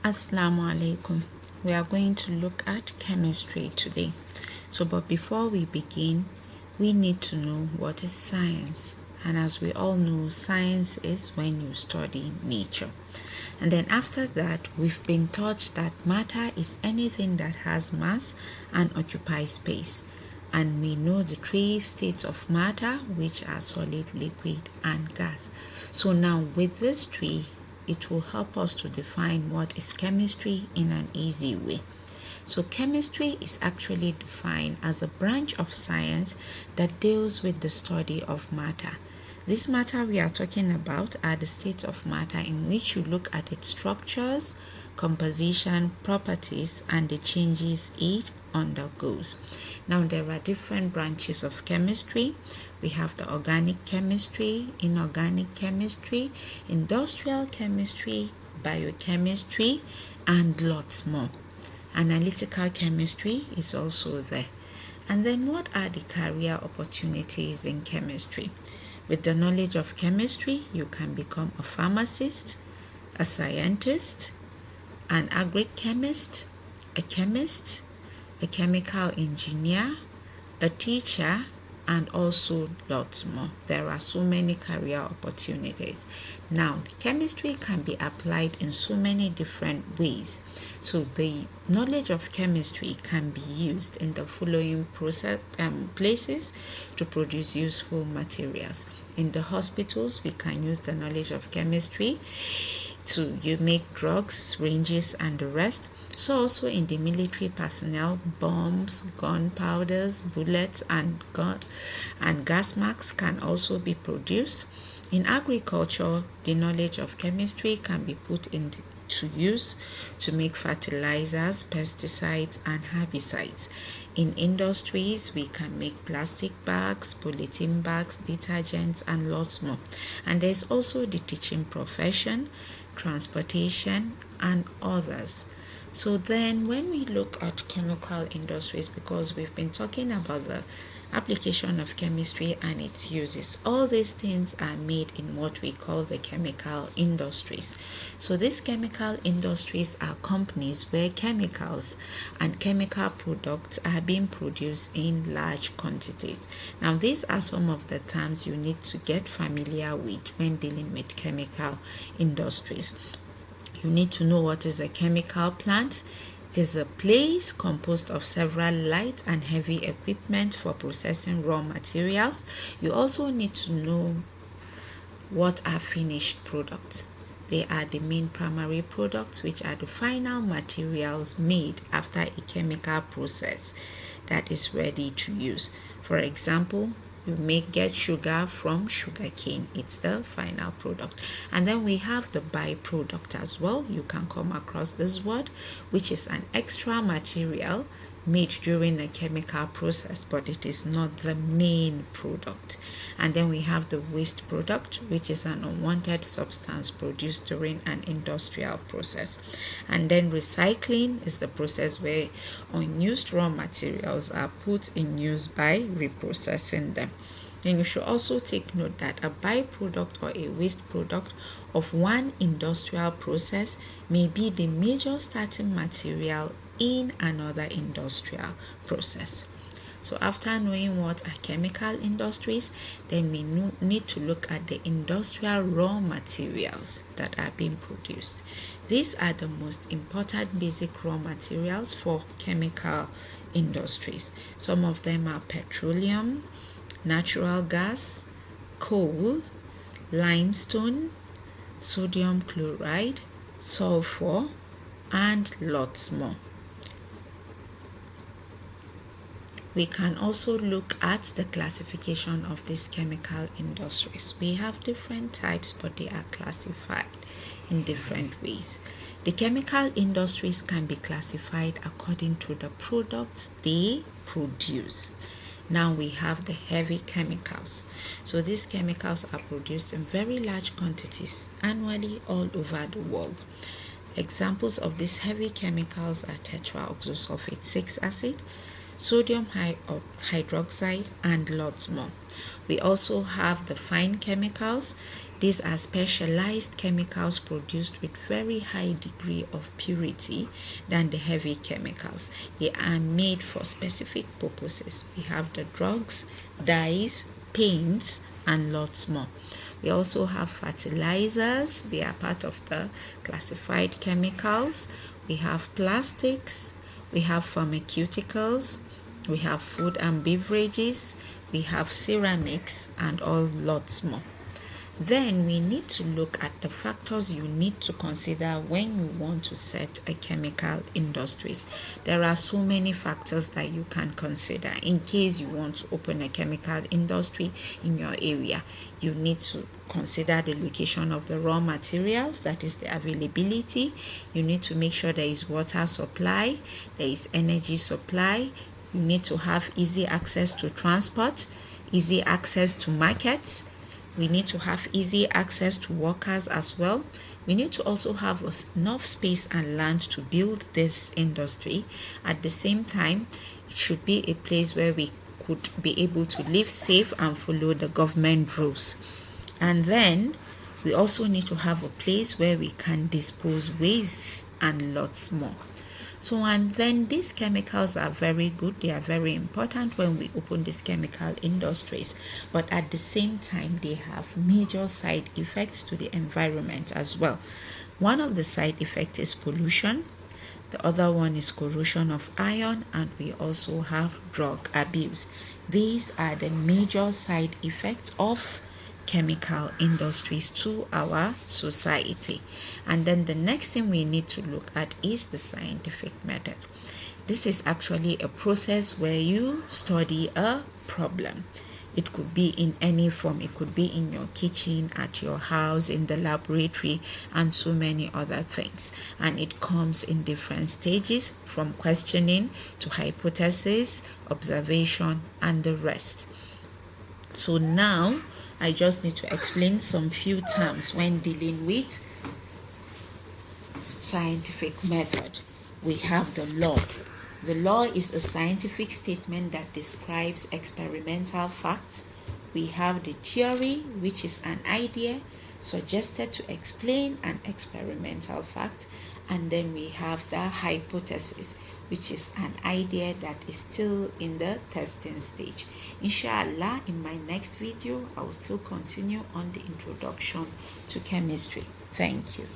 Assalamu alaikum. We are going to look at chemistry today. But before we begin, we need to know what is science. And as we all know, science is when you study nature. And then after that, we've been taught that matter is anything that has mass and occupies space. And we know the three states of matter, which are solid, liquid, and gas. So now with these three, it will help us to define what is chemistry in an easy way. So chemistry is actually defined as a branch of science that deals with the study of matter. This matter we are talking about are the states of matter in which you look at its structures, composition, properties, and the changes it undergoes. Now there are different branches of chemistry. We have the organic chemistry, inorganic chemistry, industrial chemistry, biochemistry, and lots more. Analytical chemistry is also there. And then what are the career opportunities in chemistry? With the knowledge of chemistry, you can become a pharmacist, a scientist, an agri-chemist, a chemist, a chemical engineer, a teacher, and also lots more. There are so many career opportunities. Now, chemistry can be applied in so many different ways. So the knowledge of chemistry can be used in the following places to produce useful materials. In the hospitals, we can use the knowledge of chemistry to make drugs, syringes, and the rest. So also in the military personnel, bombs, gunpowders, bullets, and gas masks can also be produced. In agriculture, the knowledge of chemistry can be put into use to make fertilizers, pesticides, and herbicides. In industries, we can make plastic bags, polythene bags, detergents, and lots more. And there's also the teaching profession, transportation, and others. So then when we look at chemical industries, because we've been talking about the application of chemistry and its uses, all these things are made in what we call the chemical industries. So these chemical industries are companies where chemicals and chemical products are being produced in large quantities. Now these are some of the terms you need to get familiar with when dealing with chemical industries. You need to know what is a chemical plant. It is a place composed of several light and heavy equipment for processing raw materials. You also need to know what are finished products. They are the main primary products, which are the final materials made after a chemical process that is ready to use. For example, you may get sugar from sugarcane. It's the final product. And then we have the byproduct as well. You can come across this word, which is an extra material made during a chemical process, but it is not the main product. And then we have the waste product, which is an unwanted substance produced during an industrial process. And then recycling is the process where unused raw materials are put in use by reprocessing them. Then you should also take note that a byproduct or a waste product of one industrial process may be the major starting material in another industrial process. So after knowing what are chemical industries, then we need to look at the industrial raw materials that are being produced. These are the most important basic raw materials for chemical industries. Some of them are petroleum, natural gas, coal, limestone, sodium chloride, sulfur, and lots more. We can also look at the classification of these chemical industries. We have different types, but they are classified in different ways. The chemical industries can be classified according to the products they produce. Now we have the heavy chemicals. So these chemicals are produced in very large quantities annually all over the world. Examples of these heavy chemicals are tetraoxosulfate 6 acid, sodium hydroxide, and lots more. We also have the fine chemicals. These are specialized chemicals produced with very high degree of purity than the heavy chemicals. They are made for specific purposes. We have the drugs, dyes, paints, and lots more. We also have fertilizers. They are part of the classified chemicals. We have plastics. We have pharmaceuticals. We have food and beverages. We have ceramics and all lots more. Then we need to look at the factors you need to consider when you want to set a chemical industries. There are so many factors that you can consider in case you want to open a chemical industry in your area. You need to consider the location of the raw materials, that is the availability. You need to make sure there is water supply, there is energy supply. You need to have easy access to transport, easy access to markets. We need to have easy access to workers as well. We need to also have enough space and land to build this industry. At the same time, it should be a place where we could be able to live safe and follow the government rules. And then we also need to have a place where we can dispose wastes and lots more. So, and then these chemicals are very good. They are very important when we open these chemical industries. But at the same time, they have major side effects to the environment as well. One of the side effects is pollution. The other one is corrosion of iron, and we also have drug abuse. These are the major side effects of chemical industries to our society. And then the next thing we need to look at is the scientific method. This is actually a process where you study a problem. It could be in any form. It could be in your kitchen, at your house, in the laboratory, and so many other things. And it comes in different stages, from questioning to hypothesis, observation, and the rest. So now I just need to explain some few terms when dealing with scientific method. We have the law. The law is a scientific statement that describes experimental facts. We have the theory, which is an idea suggested to explain an experimental fact. And then we have the hypothesis, which is an idea that is still in the testing stage. Inshallah, in my next video, I will still continue on the introduction to chemistry. Thank you.